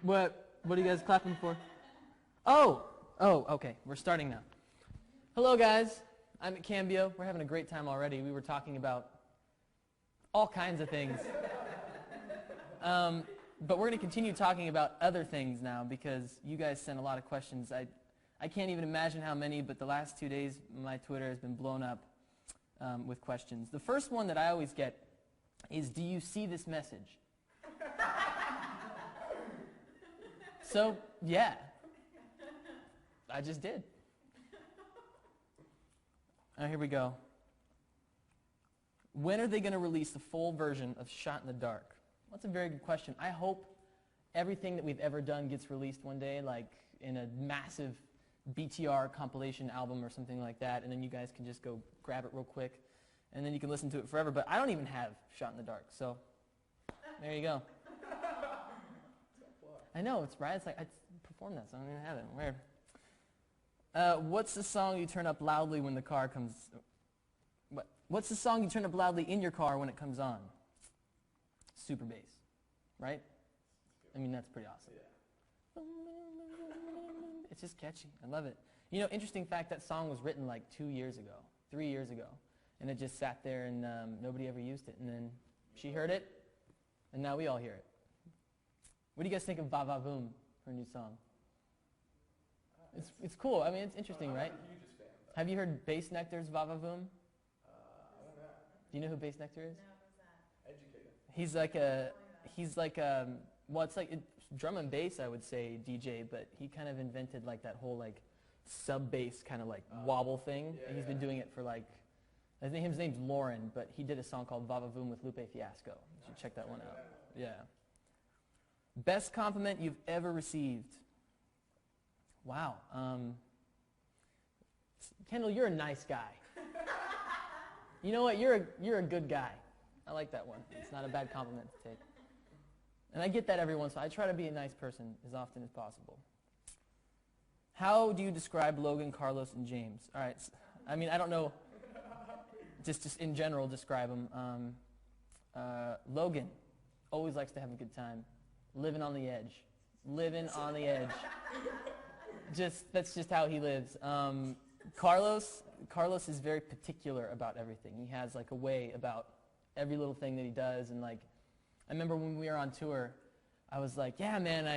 What are you guys clapping for? Oh, okay. We're starting now. Hello, guys. I'm at Cambio. We're having a great time already. We were talking about all kinds of things. But we're going to continue talking about other things now because you guys sent a lot of questions. I can't even imagine how many, but the last 2 days my Twitter has been blown up with questions. The first one that I always get is, do you see this message? So, yeah, I just did. Here we go. When are they going to release the full version of Shot in the Dark? That's a very good question. I hope everything that we've ever done gets released one day, like in a massive BTR compilation album or something like that, and then you guys can just go grab it real quick, and then you can listen to it forever. But I don't even have Shot in the Dark, so there you go. I know, it's right. It's like, I performed that, so I don't even have it. Weird. What's the song you turn up loudly when the car comes... What's the song you turn up loudly in your car when it comes on? Super bass, right? I mean, that's pretty awesome. Yeah. It's just catchy. I love it. You know, interesting fact, that song was written like 2 years ago, 3 years ago. And it just sat there and nobody ever used it. And then she heard it, and now we all hear it. What do you guys think of Va Va Voom, her new song? It's cool. I mean, it's interesting, right? I'm a hugest fan. Have you heard Bass Nectar's Va Va Voom? I don't know. Do you know who Bass Nectar is? No, what's that? Educated. He's like well, it's like drum and bass, I would say, DJ, but he kind of invented like that whole like sub bass kind of like wobble thing. Yeah, and he's been doing it for like, I think his name's Lauren, but he did a song called Va Va Voom with Lupe Fiasco. You should check that one out. Yeah. Best compliment you've ever received. Wow. Kendall, you're a nice guy. You know what? You're a good guy. I like that one. It's not a bad compliment to take. And I get that every once in a while. I try to be a nice person as often as possible. How do you describe Logan, Carlos, and James? All right. I mean, I don't know. Just in general, describe them. Logan always likes to have a good time. Living on the edge. Living on the edge. That's just how he lives. Carlos is very particular about everything. He has like a way about every little thing that he does. And like, I remember when we were on tour, I was like, yeah, man,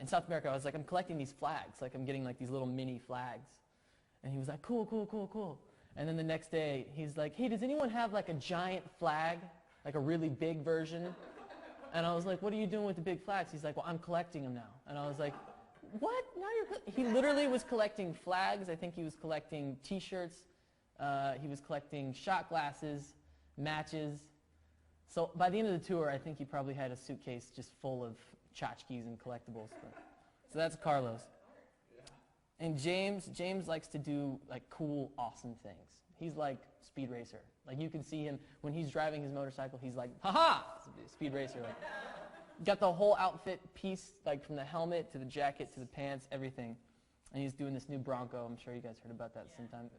in South America, I was like, I'm collecting these flags. Like, I'm getting like these little mini flags. And he was like, cool, cool, cool, cool. And then the next day, he's like, hey, does anyone have like a giant flag? Like a really big version? And I was like, what are you doing with the big flags? He's like, well, I'm collecting them now. And I was like, what? Now he literally was collecting flags. I think he was collecting T-shirts. He was collecting shot glasses, matches. So by the end of the tour, I think he probably had a suitcase just full of tchotchkes and collectibles. So that's Carlos. And James likes to do like cool, awesome things. He's like Speed Racer. Like you can see him when he's driving his motorcycle. He's like, ha-ha, Speed Racer. Like, got the whole outfit piece, like from the helmet to the jacket to the pants, everything. And he's doing this new Bronco. I'm sure you guys heard about that sometime.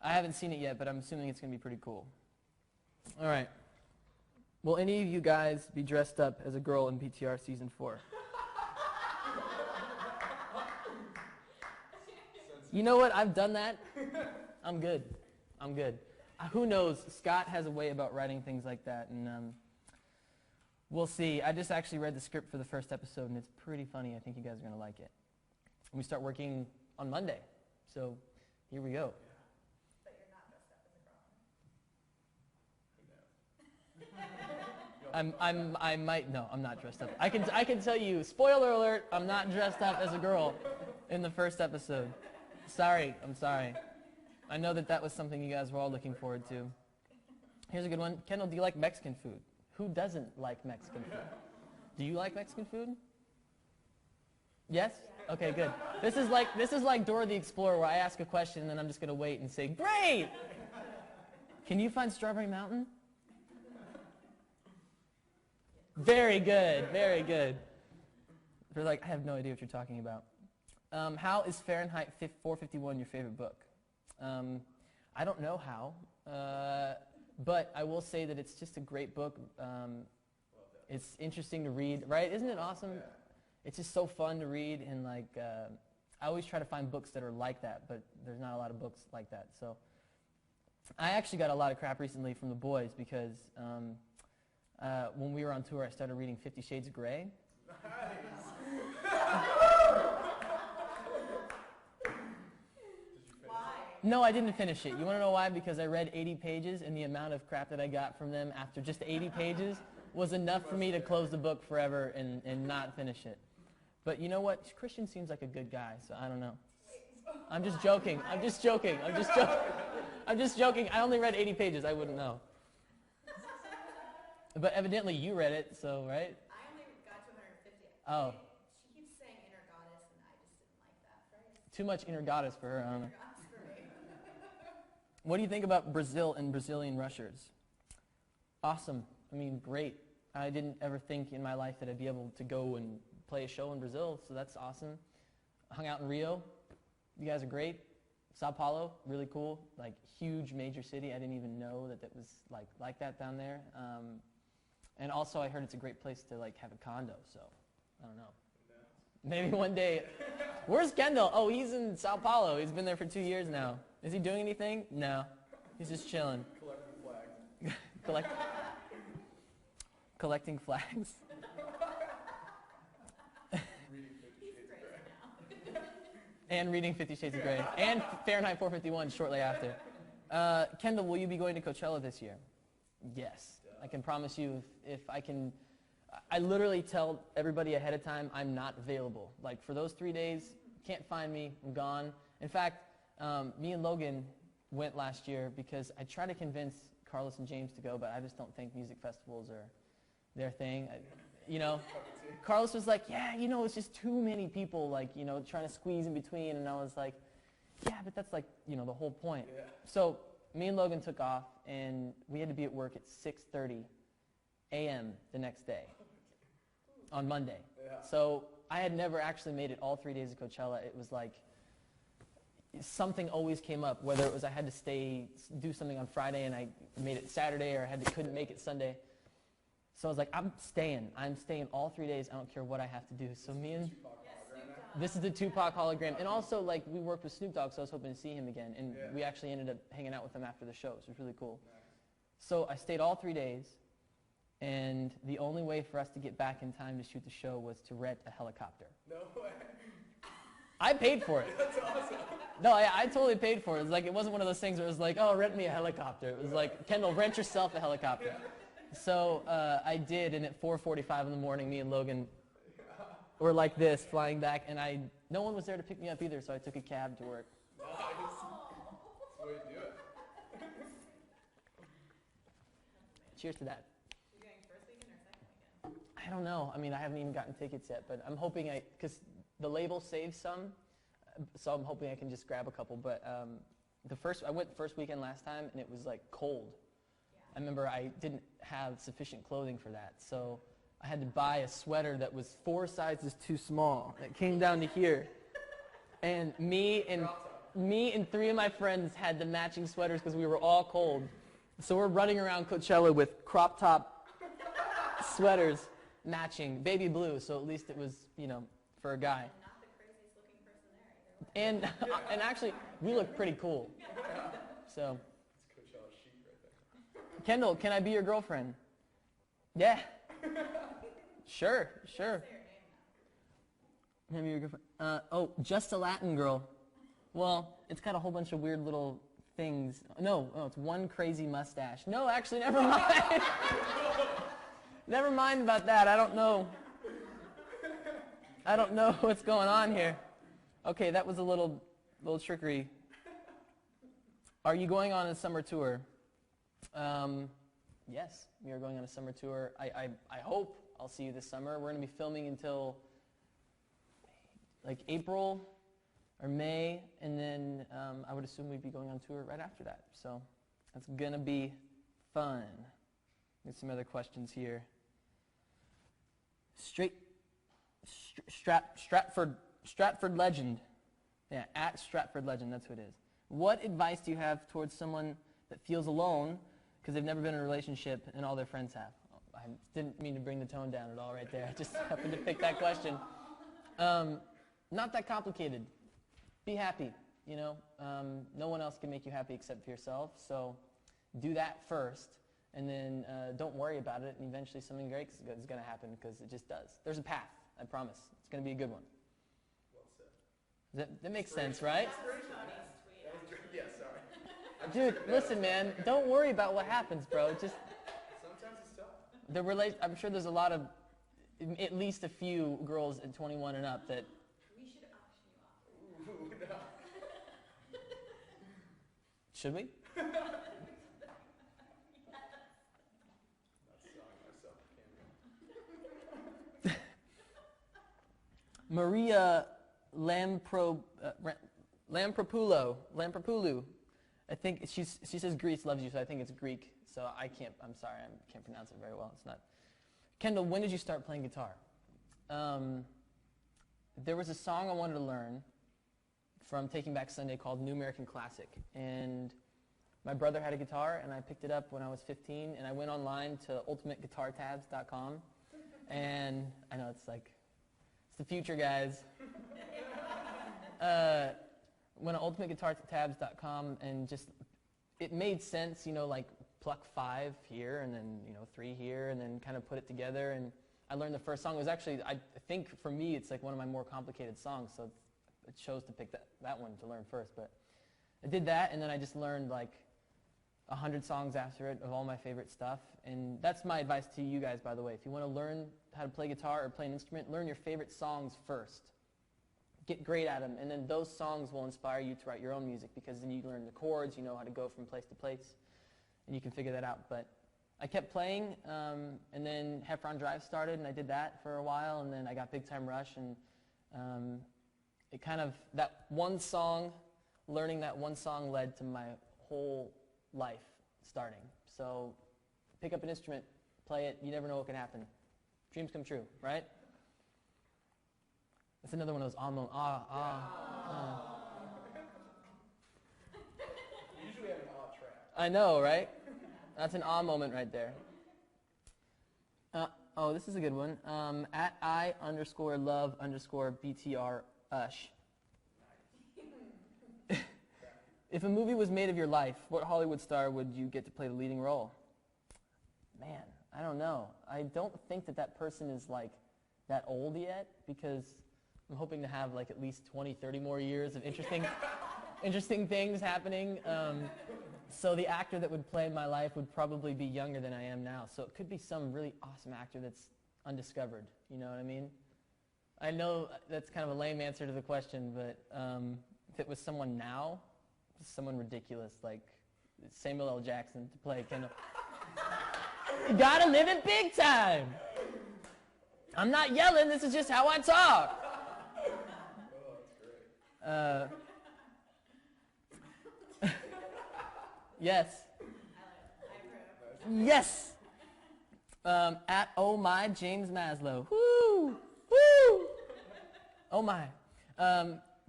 I haven't seen it yet, but I'm assuming it's going to be pretty cool. All right. Will any of you guys be dressed up as a girl in BTR Season 4? You know what? I've done that. I'm good. I'm good. Who knows? Scott has a way about writing things like that, and we'll see. I just actually read the script for the first episode, and it's pretty funny. I think you guys are going to like it. We start working on Monday, so here we go. But you're not dressed up as a girl. I might. No, I'm not dressed up. I can tell you. Spoiler alert! I'm not dressed up as a girl in the first episode. Sorry. I'm sorry. I know that was something you guys were all looking forward to. Here's a good one. Kendall, do you like Mexican food? Who doesn't like Mexican food? Do you like Mexican food? Yes? Okay, good. This is like Dora the Explorer, where I ask a question and then I'm just going to wait and say, great! Can you find Strawberry Mountain? Very good, very good. They're like, I have no idea what you're talking about. How is Fahrenheit 451 your favorite book? I don't know how, but I will say that it's just a great book. It's interesting to read, right? Isn't it awesome? Yeah. It's just so fun to read, and like I always try to find books that are like that, but there's not a lot of books like that. So I actually got a lot of crap recently from the boys because when we were on tour, I started reading 50 Shades of Grey. Why? No, I didn't finish it. You want to know why? Because I read 80 pages, and the amount of crap that I got from them after just 80 pages was enough for me to close the book forever and not finish it. But you know what? Christian seems like a good guy, so I don't know. I'm just joking. I'm just joking. I'm just joking. I'm just joking. I only read 80 pages. I wouldn't know. But evidently you read it, so, right? I only got to 150. Oh. She keeps saying inner goddess, and I just didn't like that phrase. Too much inner goddess for her. I don't know. Inner goddess for me. What do you think about Brazil and Brazilian rushers? Awesome. I mean, great. I didn't ever think in my life that I'd be able to go and play a show in Brazil, so that's awesome. Hung out in Rio. You guys are great. Sao Paulo, really cool. Like, huge major city. I didn't even know that was like that down there. And also, I heard it's a great place to like have a condo, so I don't know. Maybe one day. Where's Kendall? Oh, he's in Sao Paulo. He's been there for 2 years now. Is he doing anything? No. He's just chilling. Collecting flags. Collecting flags. And reading 50 Shades of Grey. And Fahrenheit 451 shortly after. Kendall, will you be going to Coachella this year? Yes. I can promise you if I can. I literally tell everybody ahead of time I'm not available. Like, for those 3 days, can't find me, I'm gone. In fact, me and Logan went last year because I tried to convince Carlos and James to go, but I just don't think music festivals are their thing. Carlos was like, yeah, it's just too many people, like, trying to squeeze in between. And I was like, yeah, but that's like, the whole point. Yeah. So me and Logan took off, and we had to be at work at 6:30 a.m. the next day on Monday. Yeah. So I had never actually made it all 3 days of Coachella. It was like something always came up, whether it was I had to do something on Friday and I made it Saturday, or couldn't make it Sunday. So I was like, I'm staying all 3 days. I don't care what I have to do. So me and this is the Tupac hologram. And also, like, we worked with Snoop Dogg, so I was hoping to see him again. And we actually ended up hanging out with him after the show, so it was really cool. Nice. So I stayed all 3 days, and the only way for us to get back in time to shoot the show was to rent a helicopter. No way. I paid for it. That's awesome. No, I totally paid for it. It was like, it wasn't one of those things where it was like, oh, rent me a helicopter. It was like, Kendall, rent yourself a helicopter. So I did, and at 4:45 in the morning, me and Logan were like this, flying back, and no one was there to pick me up either, so I took a cab to work. Nice. That's the way to do it. Cheers to that. You going first weekend or second weekend? I don't know. I mean, I haven't even gotten tickets yet, but I'm hoping because the label saves some, so I'm hoping I can just grab a couple. But I went first weekend last time, and it was like cold. I remember I didn't have sufficient clothing for that, so I had to buy a sweater that was 4 sizes too small. It came down to here, and me and 3 of my friends had the matching sweaters because we were all cold. So we're running around Coachella with crop top sweaters matching, baby blue. So at least it was, for a guy. And not the craziest looking person there either. And actually, we look pretty cool. So. It's Coachella chic right there. Kendall, can I be your girlfriend? Yeah. Sure. Say your name now. Can I be your girlfriend? Just a Latin girl. Well, it's got a whole bunch of weird little things. No, it's one crazy mustache. No, actually, never mind. Never mind about that. I don't know. I don't know what's going on here. Okay, that was a little trickery. Are you going on a summer tour? Yes, we are going on a summer tour. I hope I'll see you this summer. We're going to be filming until like April or May, and then I would assume we'd be going on tour right after that. So that's going to be fun. Get some other questions here. Stratford Legend. Yeah, at Stratford Legend, that's who it is. What advice do you have towards someone that feels alone because they've never been in a relationship and all their friends have? I didn't mean to bring the tone down at all right there. I just happened to pick that question. Not that complicated. Be happy, you know. No one else can make you happy except for yourself. So do that first, and then don't worry about it, and eventually something great is going to happen because it just does. There's a path, I promise. It's going to be a good one. Well said. That makes sense, right? Yeah, sorry. Dude, listen, man. Don't worry about what happens, bro. Just Sometimes it's tough. I'm sure there's a lot of, at least a few girls at 21 and up that. We should auction you off. Ooh, no. Should we? Not selling myself to Cambio. Maria Lampropoulou. I think she says Greece loves you, so I think it's Greek. So I'm sorry, I can't pronounce it very well. It's not. Kendall, when did you start playing guitar? There was a song I wanted to learn from Taking Back Sunday called New American Classic. And my brother had a guitar, and I picked it up when I was 15, and I went online to ultimateguitartabs.com. And I know it's the future, guys. Went on ultimateguitartabs.com, and just, it made sense, you know, like pluck 5 here, and then, you know, 3 here, and then kind of put it together. And I learned the first song. It was actually, I think for me, it's like one of my more complicated songs, so I chose to pick that one to learn first. But I did that, and then I just learned like 100 songs after it of all my favorite stuff. And that's my advice to you guys, by the way. If you want to learn how to play guitar or play an instrument, learn your favorite songs first. Get great at them, and then those songs will inspire you to write your own music, because then you learn the chords, you know how to go from place to place, and you can figure that out. But I kept playing, and then Heffron Drive started, and I did that for a while, and then I got Big Time Rush, and it kind of, that one song, learning that one song led to my whole life starting. So pick up an instrument, play it, you never know what can happen. Dreams come true, right? That's another one of those You usually have an odd track. I know, right? That's an moment right there. Oh, this is a good one. At I_love_BTR-ush. If a movie was made of your life, what Hollywood star would you get to play the leading role? Man, I don't know. I don't think that person is like that old yet, because I'm hoping to have like at least 20, 30 more years of interesting things happening. So the actor that would play my life would probably be younger than I am now. So it could be some really awesome actor that's undiscovered. You know what I mean? I know that's kind of a lame answer to the question, but if it was someone now, someone ridiculous like Samuel L. Jackson to play Kendall. You gotta live it big time. I'm not yelling. This is just how I talk. Oh, that's great. Yes. Yes. At Oh My James Maslow. Woo! Woo! Oh my.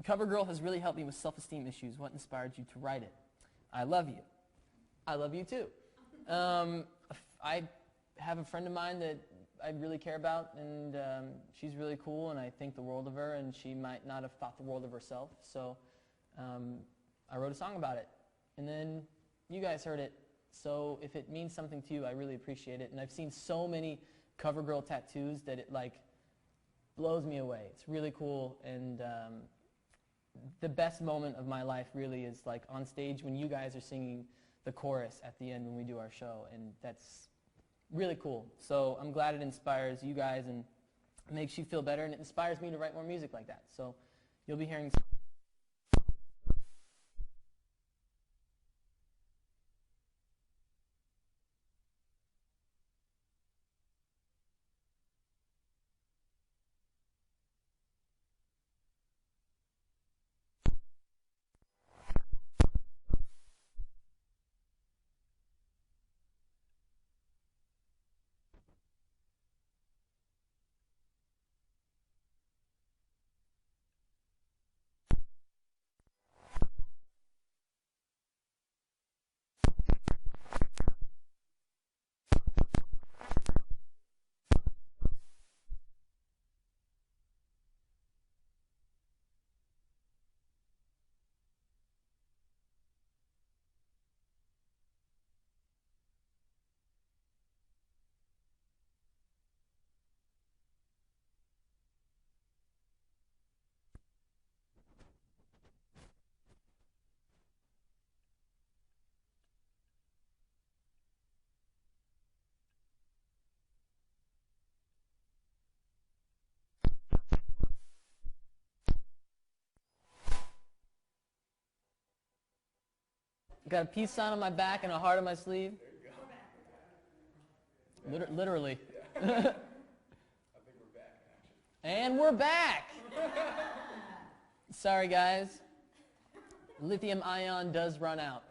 CoverGirl has really helped me with self-esteem issues. What inspired you to write it? I love you. I love you too. I have a friend of mine that I really care about, and she's really cool, and I think the world of her, and she might not have thought the world of herself. So I wrote a song about it, and then you guys heard it. So if it means something to you, I really appreciate it. And I've seen so many CoverGirl tattoos that it like blows me away. It's really cool, and the best moment of my life really is like on stage when you guys are singing the chorus at the end when we do our show, and that's really cool. So I'm glad it inspires you guys and makes you feel better, and it inspires me to write more music like that. So you'll be hearing Got a peace sign on my back and a heart on my sleeve. There you go. Literally. Yeah. I think we're back in action. And we're back. Sorry, guys. Lithium ion does run out.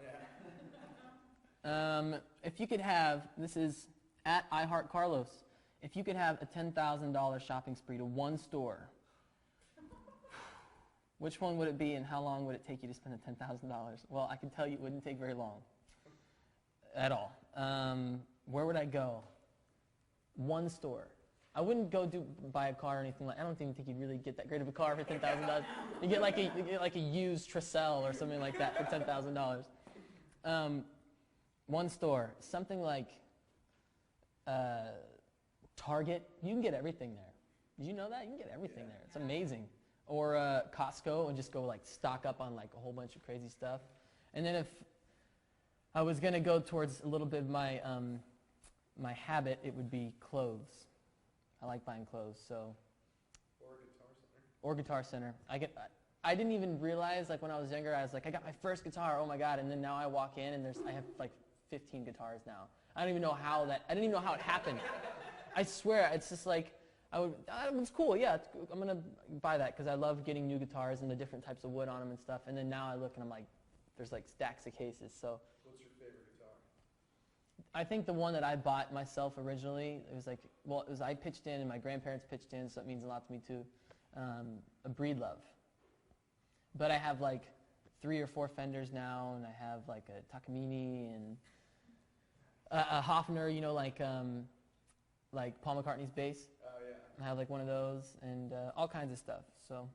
Yeah. If you could have, this is at iHeartCarlos, if you could have a $10,000 shopping spree to one store, which one would it be and how long would it take you to spend the $10,000? Well, I can tell you it wouldn't take very long at all. Where would I go? One store. I wouldn't go buy a car or anything like. I don't even think you'd really get that great of a car for $10,000. You get like a used Tercel or something like that for $10,000. One store, something like Target. You can get everything there. Did you know that? You can get everything there. It's amazing. Or Costco, and just go like stock up on like a whole bunch of crazy stuff. And then if I was gonna go towards a little bit of my my habit, it would be clothes. I like buying clothes, so. Or Guitar Center. I didn't even realize, like when I was younger, I was like, I got my first guitar, oh my god, and then now I walk in and I have like 15 guitars now. I don't even know how it happened. I swear, it's just like, it's cool, yeah, I'm gonna buy that because I love getting new guitars and the different types of wood on them and stuff, and then now I look and I'm like, there's like stacks of cases, so. What's your favorite guitar? I think the one that I bought myself originally, I pitched in and my grandparents pitched in, so it means a lot to me too, a Breedlove. But I have like 3 or 4 Fenders now, and I have like a Takamine and a Hofner, you know, like Paul McCartney's bass. Oh, yeah. I have like one of those and all kinds of stuff. So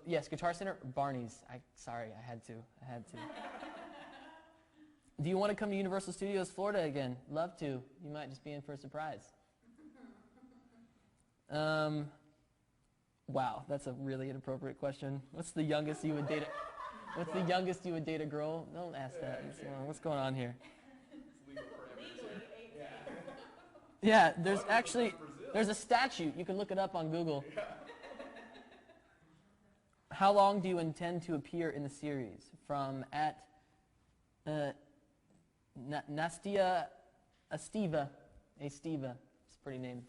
yes, Guitar Center, Barney's. I had to. Do you want to come to Universal Studios Florida again? Love to. You might just be in for a surprise. Wow, that's a really inappropriate question. What's the youngest you would date? What's the youngest you would date a girl? Don't ask that. What's going on here? It's legal parameters here. Yeah, there's a statute. You can look it up on Google. Yeah. How long do you intend to appear in the series? From at Nastia Estiva. It's a pretty name.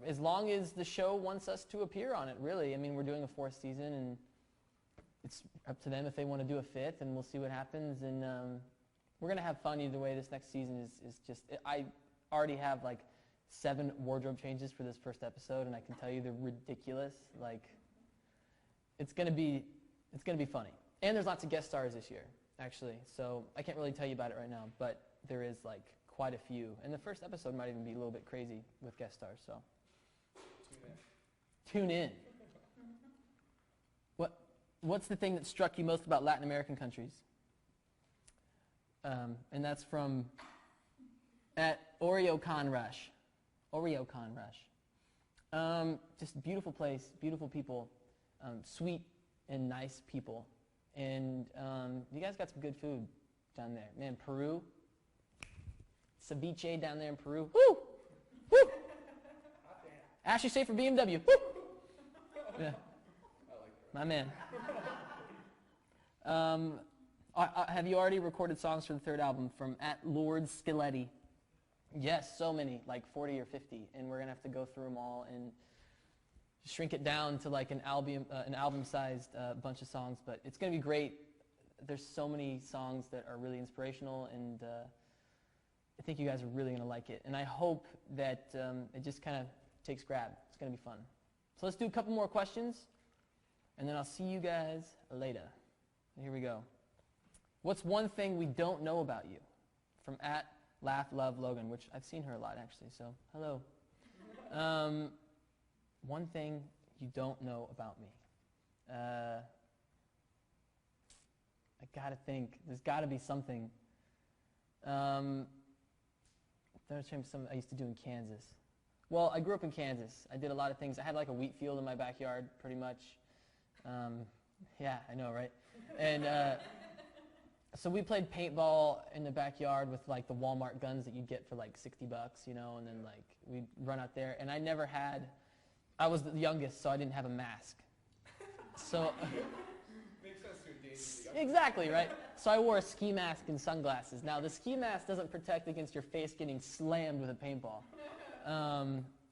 As long as the show wants us to appear on it, really. I mean, we're doing a 4th season, and it's up to them if they want to do a 5th, and we'll see what happens. And we're going to have fun either way. This next season is just, I already have like 7 wardrobe changes for this first episode, and I can tell you they're ridiculous. Like, it's going to be funny. And there's lots of guest stars this year, actually. So I can't really tell you about it right now, but there is like quite a few. And the first episode might even be a little bit crazy with guest stars, so. Tune in. What's the thing that struck you most about Latin American countries? And that's from at Oreo Con Rush. Just beautiful place, beautiful people, sweet and nice people. And you guys got some good food down there. Man, Peru. Ceviche down there in Peru. Woo! Woo! Ashley Schaefer BMW. Woo! Yeah. I like that. My man. Have you already recorded songs for the 3rd album? From at Lord Skeletti. Yes, so many, like 40 or 50, and we're gonna have to go through them all and shrink it down to like an album-sized bunch of songs. But it's gonna be great. There's so many songs that are really inspirational, and I think you guys are really gonna like it. And I hope that it just kind of takes grab. It's gonna be fun. So let's do a couple more questions, and then I'll see you guys later. Here we go. What's one thing we don't know about you? From at Laugh Love Logan, which I've seen her a lot actually, so hello. One thing you don't know about me. I gotta think. There's gotta be something. There's something I used to do in Kansas. Well, I grew up in Kansas. I did a lot of things. I had like a wheat field in my backyard, pretty much. Yeah, I know, right? And so we played paintball in the backyard with like the Walmart guns that you'd get for like $60, you know, and then like we'd run out there. And I was the youngest, so I didn't have a mask. So, Makes sense to a dangerous Exactly, right? So I wore a ski mask and sunglasses. Now, the ski mask doesn't protect against your face getting slammed with a paintball.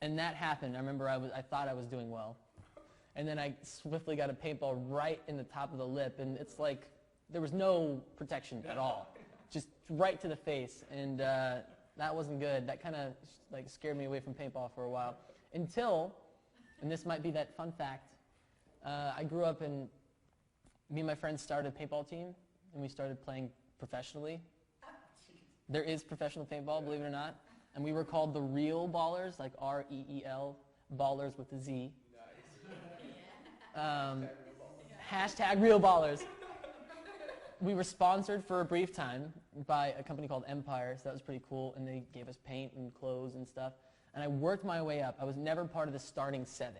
And that happened. I remember I thought I was doing well. And then I swiftly got a paintball right in the top of the lip, and it's like there was no protection at all. Just right to the face, and that wasn't good. That kind of like scared me away from paintball for a while. Until, and this might be that fun fact, I grew up and me and my friends started a paintball team, and we started playing professionally. There is professional paintball, believe it or not. And we were called the Real Ballers, like R-E-E-L, ballers with a Z. Hashtag Real Ballers. We were sponsored for a brief time by a company called Empire, so that was pretty cool, and they gave us paint and clothes and stuff. And I worked my way up. I was never part of the starting 7.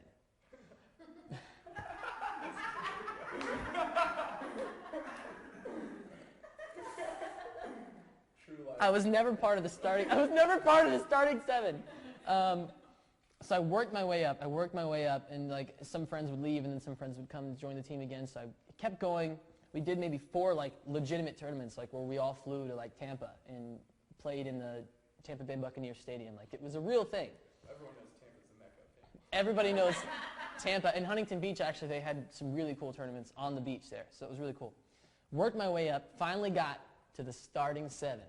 I was never part of the starting 7. So I worked my way up. And like some friends would leave, and then some friends would come join the team again. So I kept going. We did maybe 4 like legitimate tournaments, like where we all flew to like Tampa and played in the Tampa Bay Buccaneers Stadium. Like it was a real thing. Everyone knows Tampa's the mecca. Everybody knows Tampa. In Huntington Beach, actually, they had some really cool tournaments on the beach there. So it was really cool. Worked my way up. Finally got to the starting 7.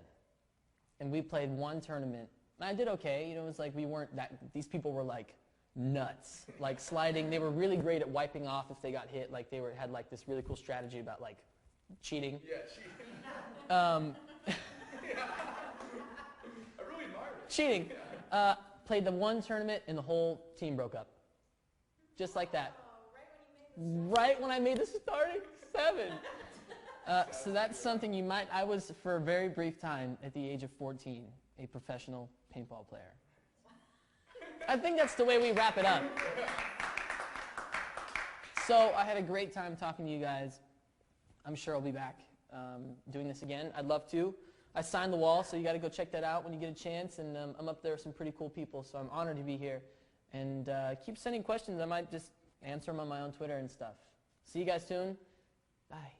And we played one tournament. And I did okay. You know, it was like we weren't that, these people were like nuts. Like sliding. They were really great at wiping off if they got hit. Like they had like this really cool strategy about like cheating. Yeah, cheating. Yeah. I really admire it. Cheating. Played the one tournament and the whole team broke up. Just like that. Right when I made the starting 7. So that's something you might, I was for a very brief time at the age of 14, a professional paintball player. I think that's the way we wrap it up. So I had a great time talking to you guys. I'm sure I'll be back doing this again. I'd love to. I signed the wall, so you got to go check that out when you get a chance. And I'm up there with some pretty cool people, so I'm honored to be here. And keep sending questions. I might just answer them on my own Twitter and stuff. See you guys soon. Bye.